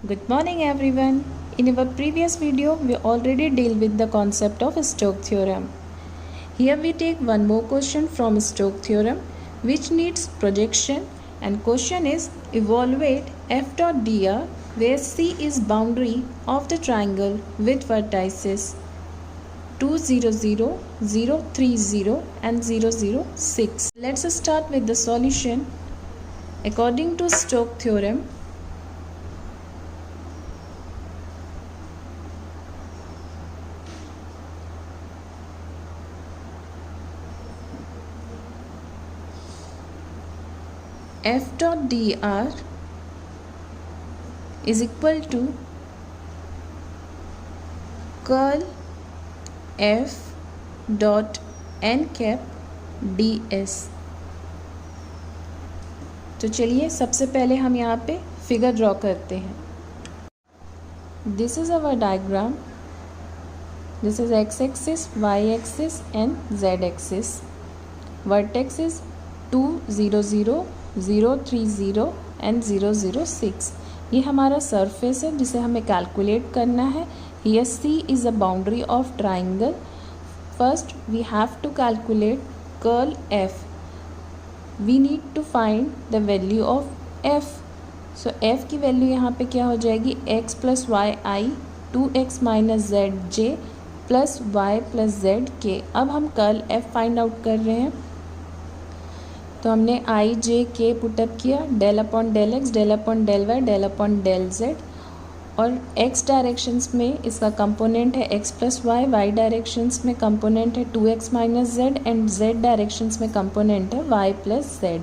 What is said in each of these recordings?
Good morning everyone. In our previous video, we already deal with the concept of Stokes theorem. Here we take one more question from Stokes theorem which needs projection, and question is evaluate f dot dr where C is boundary of the triangle with vertices 2, 0, 0, 0, 3, 0 and 0, 0, 6. Let's start with the solution. According to Stokes theorem, f dot dr is equal to curl f dot n cap ds. तो चलिए सबसे पहले हम यहाँ पे figure draw करते हैं. This is our diagram. This is X axis, Y axis and Z axis. Vertex is 2, 0, 0, 0, 3, 0 and 0, 0, 6. ये हमारा सरफेस है जिसे हमें कैलकुलेट करना है. Here C is a boundary of triangle. First we have to calculate curl F. We need to find the value of F. So F की value यहाँ पे क्या हो जाएगी, X plus Y I 2x minus Z J plus Y plus Z K. अब हम curl F find out कर रहे हैं. तो हमने आई जे के पुटअप किया. Del upon del X, del upon del Y, del upon del Z. और X directions में इसका कंपोनेंट है X plus Y, Y directions में कंपोनेंट है 2x minus Z and Z directions में कंपोनेंट है वाई प्लस जेड.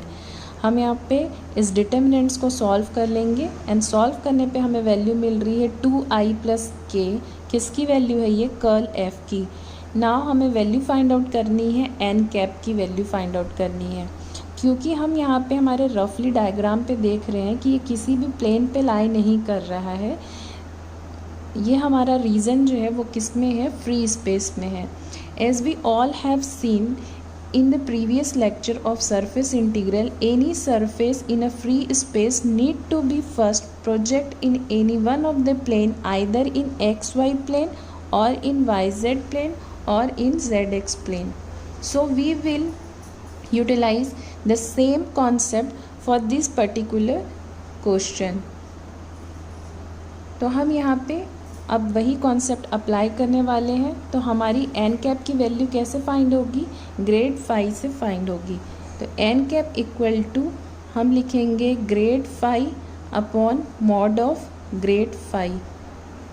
हम यहाँ पे इस डिटर्मिनेंट्स को सॉल्व कर लेंगे एंड सॉल्व करने पे हमें वैल्यू मिल रही है 2i प्लस के. किसकी वैल्यू है ये, कर्ल एफ की. नाउ हमें वैल्यू फाइंड आउट करनी है एन कैप की वैल्यू फाइंड आउट करनी है. क्योंकि हम यहाँ पे हमारे रफली डायग्राम पे देख रहे हैं कि ये किसी भी प्लेन पे लाई नहीं कर रहा है. ये हमारा रीज़न जो है वो किस में है, फ्री स्पेस में है. As we all have seen in the previous lecture of surface integral, any surface in a free space need to be first project in any one of the plane, either in xy plane or in yz plane or in zx plane. So we will utilize the same concept for this particular question. तो हम यहाँ पे अब वही concept apply करने वाले हैं. तो हमारी एन कैप की वैल्यू कैसे फाइंड होगी, ग्रेड फाई से फाइंड होगी. तो एन कैप इक्वल टू हम लिखेंगे grad phi upon mod of grad phi.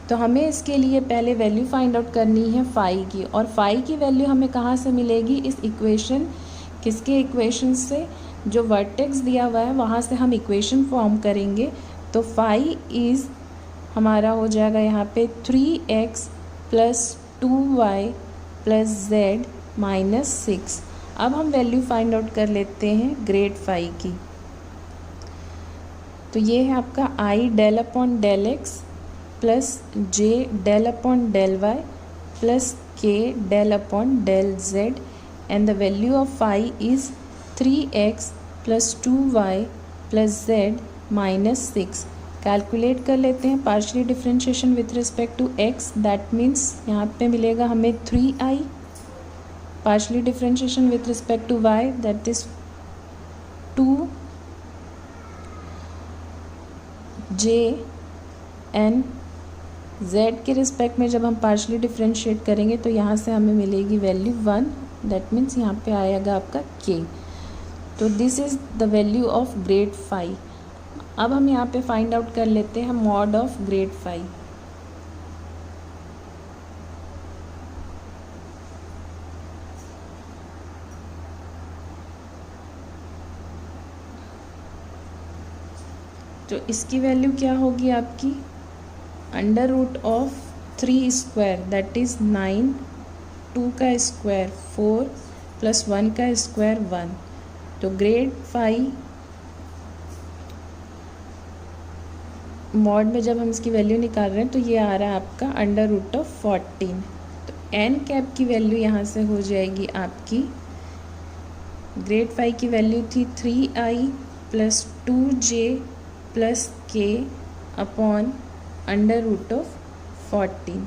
तो हमें इसके लिए पहले वैल्यू फाइंड आउट करनी है फाई की. और फाई की वैल्यू हमें कहाँ से मिलेगी, इस इक्वेशन, किसके इक्वेशन से, जो वर्टेक्स दिया हुआ है वहाँ से हम इक्वेशन फॉर्म करेंगे. तो फाई इज़ हमारा हो जाएगा यहाँ पे 3x plus 2y plus Z minus 6. अब हम वैल्यू फाइंड आउट कर लेते हैं ग्रेड फाई की. तो ये है आपका i del upon del X plus j del upon del Y plus k del upon del Z and the value of phi is 3x plus 2y plus Z minus 6. Calculate कर लेते हैं partially differentiation with respect to x. That means यहाँ पे मिलेगा हमें 3i. Partially differentiation with respect to y, that is 2j and z के respect में जब हम पार्शियली डिफरेंशिएट करेंगे तो यहाँ से हमें मिलेगी वैल्यू 1. दैट मीन्स यहाँ पे आएगा आपका k. तो this is the value of grad phi. अब हम यहाँ पे फाइंड आउट कर लेते हैं मॉड ऑफ ग्रेड फाई. तो इसकी वैल्यू क्या होगी आपकी, under root of 3 square that is 9, 2 का स्क्वायर 4 प्लस 1 का स्क्वायर 1. तो ग्रेड फाई मॉड में जब हम इसकी वैल्यू निकाल रहे हैं तो ये आ रहा है आपका अंडर रूट ऑफ 14. तो एन कैप की वैल्यू यहाँ से हो जाएगी आपकी, ग्रेड फाई की वैल्यू थी 3i plus 2j plus k upon under root of 14।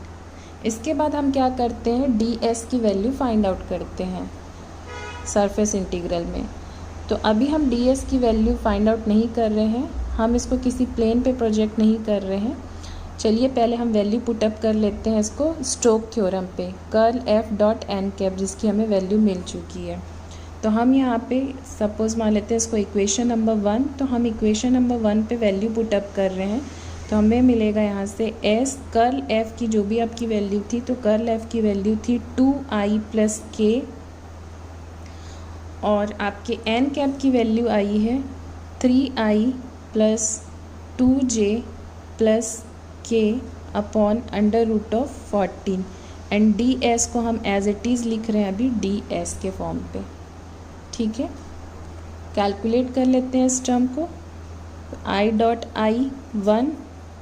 इसके बाद हम क्या करते हैं, ds की वैल्यू फाइंड आउट करते हैं सरफेस इंटीग्रल में। तो अभी हम ds की वैल्यू फाइंड आउट नहीं कर रहे हैं, हम इसको किसी प्लेन पे प्रोजेक्ट नहीं कर रहे हैं। चलिए पहले हम वैल्यू पुटअप कर लेते हैं इसको स्टोक थ्योरम पे, curl f dot N cap, जिसकी हमें वैल्यू मिल चुकी है। तो हम यहाँ पे सपोज मान लेते हैं इसको इक्वेशन नंबर 1, तो हम इक्वेशन नंबर 1 पे वैल्यू पुटअप कर रहे हैं। तो हमें मिलेगा यहाँ से s कर्ल f की जो भी आपकी वैल्यू थी, तो कर्ल f की वैल्यू थी 2i प्लस k, और आपके n कैप की वैल्यू आई है 3i plus 2j plus k upon under root of 14, and ds को हम एज इट इज़ लिख रहे हैं अभी ds के फॉर्म पे। ठीक है, कैलकुलेट कर लेते हैं इस टर्म को। i डॉट आई 1,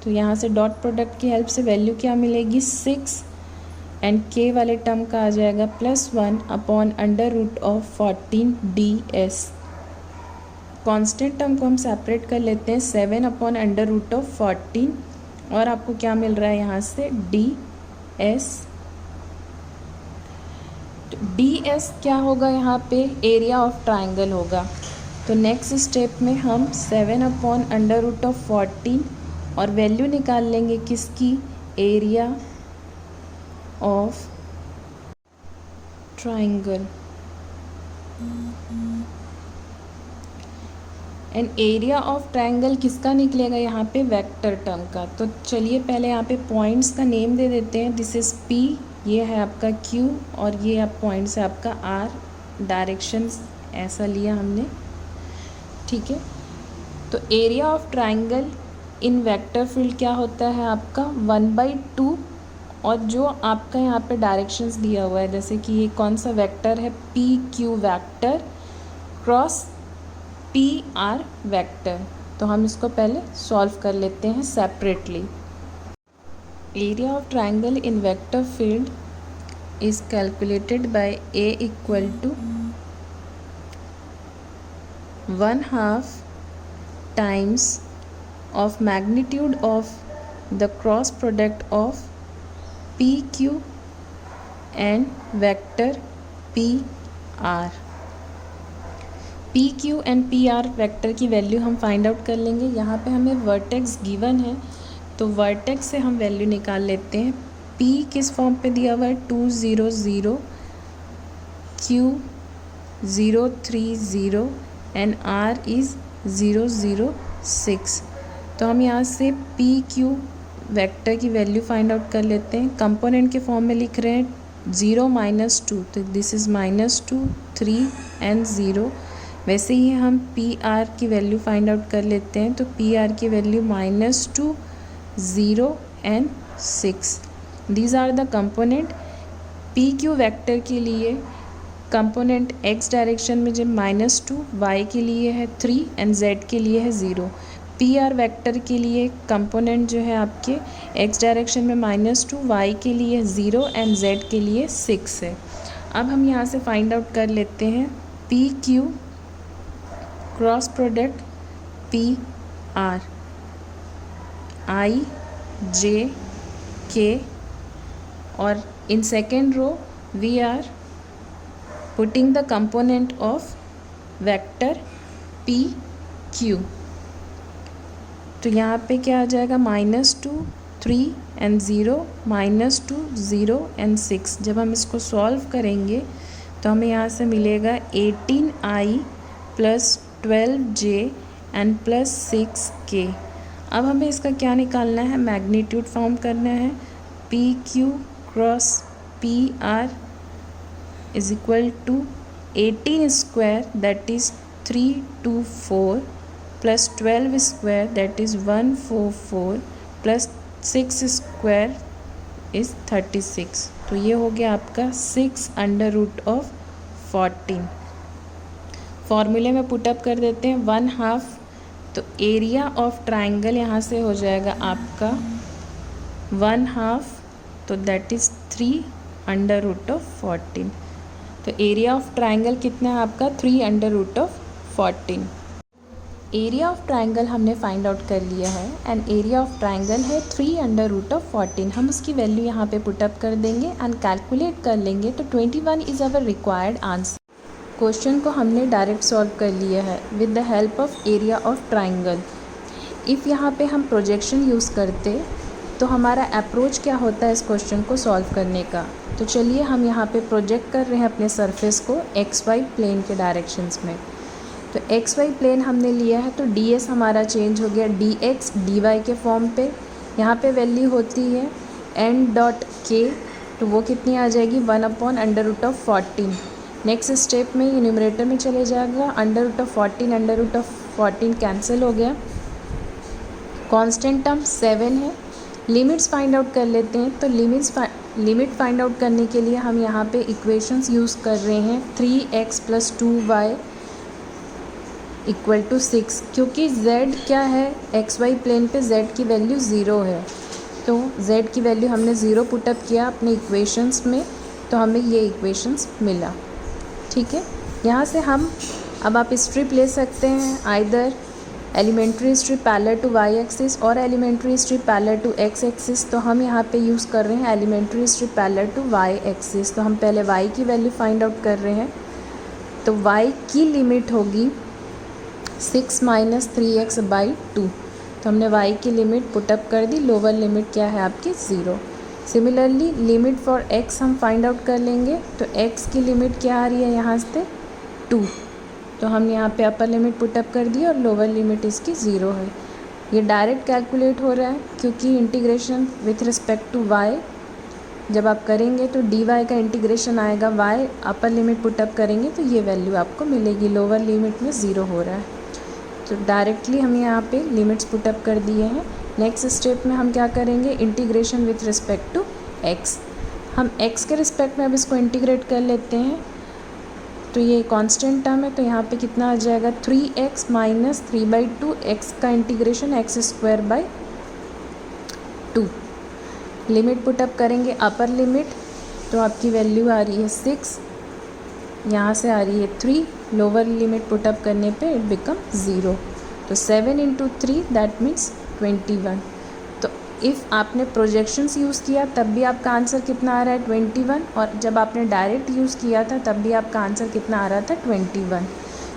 तो यहाँ से डॉट प्रोडक्ट की हेल्प से वैल्यू क्या मिलेगी 6, एंड k वाले टर्म का आ जाएगा +1 upon under root of 14 ds। Constant term को हम सेपरेट कर लेते हैं 7 अपॉन अंडर रूट ऑफ 14, और आपको क्या मिल रहा है यहाँ से ds। तो ds क्या होगा यहाँ पे, एरिया ऑफ ट्राइंगल होगा। तो नेक्स्ट स्टेप में हम 7 अपॉन अंडर रूट ऑफ 14 और वैल्यू निकाल लेंगे किसकी, area of triangle. And area of triangle किसका निकलेगा यहाँ पे, वेक्टर टर्म का। तो चलिए पहले यहाँ पे पॉइंट्स का नेम दे देते हैं। दिस इज़ P, ये है आपका Q, और ये आप पॉइंट्स है आपका R। डायरेक्शंस ऐसा लिया हमने। ठीक है, तो area of triangle in vector field क्या होता है आपका 1/2, और जो आपका यहाँ पे डायरेक्शंस दिया हुआ है, जैसे कि ये कौन सा वेक्टर है, PQ vector cross PR vector. तो हम इसको पहले सॉल्व कर लेते हैं separately. Area of triangle in vector field is calculated by A equal to 1/2 times of magnitude of the cross product of PQ and vector PR। PQ एंड PR vector की value हम फाइंड आउट कर लेंगे। यहाँ पे हमें vertex given है, तो वर्टेक्स से हम वैल्यू निकाल लेते हैं। P किस फॉर्म पे दिया हुआ है 2 0 0, Q 0 3 0 एंड R इज़ 0 0 6। तो हम यहाँ से PQ वेक्टर की वैल्यू फाइंड आउट कर लेते हैं। कंपोनेंट के फॉर्म में लिख रहे हैं 0 -2, तो दिस इज़ -2 3 एंड 0। वैसे ही हम PR की वैल्यू फाइंड आउट कर लेते हैं। तो PR की value -2 0 and 6। These are the component. PQ वेक्टर के लिए कंपोनेंट x डायरेक्शन में जब -2, y के लिए है 3 एंड z के लिए है 0। PR वेक्टर के लिए कंपोनेंट जो है आपके x डायरेक्शन में -2, y के लिए 0 एंड z के लिए 6 है। अब हम यहाँ से फाइंड आउट कर लेते हैं PQ cross product PR I J K, और in second row we are putting the component of vector PQ। तो यहाँ पे क्या आ जाएगा -2 3 एंड 0, -2 0 एंड 6। जब हम इसको सॉल्व करेंगे तो हमें यहाँ से मिलेगा 18i plus 12j and plus 6k। अब हमें इसका क्या निकालना है, मैग्नीट्यूड फॉर्म करना है। PQ cross PR is equal to 18 square that is 324 plus 12 square that is 144 plus 6 square is 36। तो ये हो गया आपका 6 अंडर रूट ऑफ 14। फॉर्मूले में पुटअप कर देते हैं 1/2, तो एरिया ऑफ ट्राइंगल यहाँ से हो जाएगा आपका 1/2, तो that is 3 under root of 14। तो एरिया ऑफ ट्राइंगल कितना है आपका 3 under root of 14। Area of triangle हमने फाइंड आउट कर लिया है एंड एरिया ऑफ ट्राइंगल है 3/√14। हम उसकी वैल्यू यहाँ पे पुटअप कर देंगे एंड कैलकुलेट कर लेंगे तो 21 is our required answer. Question को हमने डायरेक्ट सॉल्व कर लिया है with the help of area of triangle. If यहाँ पे हम प्रोजेक्शन यूज़ करते तो हमारा अप्रोच क्या होता है इस क्वेश्चन को सॉल्व करने का। तो चलिए हम यहाँ पे प्रोजेक्ट कर रहे हैं अपने सरफेस को XY प्लेन के डायरेक्शंस में। तो XY प्लेन हमने लिया है तो DS हमारा चेंज हो गया dx dy के फॉर्म पे। यहाँ पे वैल्यू होती है n.k, तो वो कितनी आ जाएगी 1/√14। नेक्स्ट स्टेप में ये न्यूमरेटर में चले जाएगा, √14 कैंसिल हो गया, कांस्टेंट टर्म 7 है। लिमिट्स फाइंड आउट कर लेते हैं। तो लिमिट फाइंड आउट करने के लिए हम यहाँ पे इक्वेशंस यूज़ कर रहे हैं 3x + 2y = 6, क्योंकि z क्या है XY प्लेन पे z की वैल्यू 0 है। तो z की वैल्यू हमने 0 पुटअप किया अपने इक्वेशंस में, तो हमें ये इक्वेशंस मिला। ठीक है, यहाँ से हम अब आप स्ट्रिप ले सकते हैं, either elementary strip parallel to y axis और elementary strip parallel to x axis. तो हम यहाँ पे यूज़ कर रहे हैं elementary strip parallel to y axis. तो हम पहले y की वैल्यू फाइंड आउट कर रहे हैं। तो y की लिमिट होगी 6 - 3x/2। तो हमने y की लिमिट पुटअप कर दी, लोअर लिमिट क्या है आपकी 0। सिमिलरली लिमिट फॉर x हम फाइंड आउट कर लेंगे। तो x की लिमिट क्या आ रही है यहाँ से 2, तो हम यहाँ पे अपर लिमिट पुटअप कर दी और लोअर लिमिट इसकी 0 है। ये डायरेक्ट कैलकुलेट हो रहा है क्योंकि integration with respect to y जब आप करेंगे तो dy का इंटीग्रेशन आएगा y, अपर लिमिट पुटअप करेंगे तो ये वैल्यू आपको मिलेगी, लोअर लिमिट में 0 हो रहा है। तो डायरेक्टली हम यहाँ पे लिमिट्स पुटअप कर दिए हैं। नेक्स्ट स्टेप में हम क्या करेंगे, integration with respect to x। हम x के रिस्पेक्ट में अब इसको इंटीग्रेट कर लेते हैं। तो ये कांस्टेंट टर्म है, तो यहाँ पे कितना आ जाएगा 3x - 3/2, x का इंटीग्रेशन x²/2। लिमिट पुटअप करेंगे अपर लिमिट, तो आपकी वैल्यू आ रही है 6, यहाँ से आ रही है 3, लोअर लिमिट पुटअप करने पे इट बिकम 0। तो 7 × 3 दैट मीन्स 21। तो इफ़ आपने प्रोजेक्शंस यूज़ किया तब भी आपका आंसर कितना आ रहा है 21, और जब आपने डायरेक्ट यूज़ किया था तब भी आपका आंसर कितना आ रहा था 21।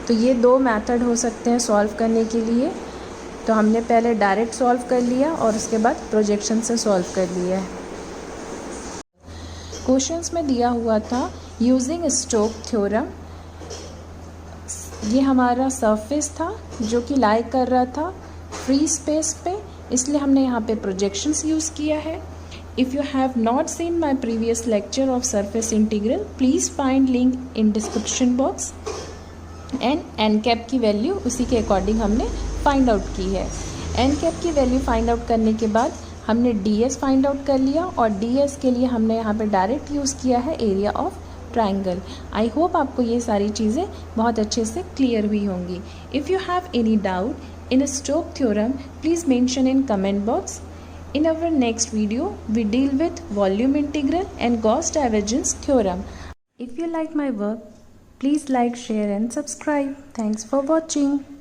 तो ये 2 मेथड हो सकते हैं सॉल्व करने के लिए। तो हमने पहले डायरेक्ट सॉल्व कर लिया और उसके बाद प्रोजेक्शन से सॉल्व कर लिया है। क्वेश्चंस में दिया हुआ था यूजिंग स्टोक थ्योरम। ये हमारा सरफेस था जो कि लाई कर रहा था फ्री स्पेस पे, इसलिए हमने यहाँ पे प्रोजेक्शंस यूज़ किया है। If you have not seen my previous lecture of surface integral, please find link in description box. And N cap की वैल्यू उसी के अकॉर्डिंग हमने फाइंड आउट की है। एन कैप की वैल्यू फाइंड आउट करने के बाद हमने ds फाइंड आउट कर लिया, और ds के लिए हमने यहाँ पे डायरेक्ट यूज़ किया है area of triangle. I hope आपको ये सारी चीज़ें बहुत अच्छे से क्लियर हुई होंगी। If you have any doubt in a Stokes theorem, please mention in comment box. In our next video, we deal with volume integral and Gauss divergence theorem. If you like my work, please like, share and subscribe. Thanks for watching.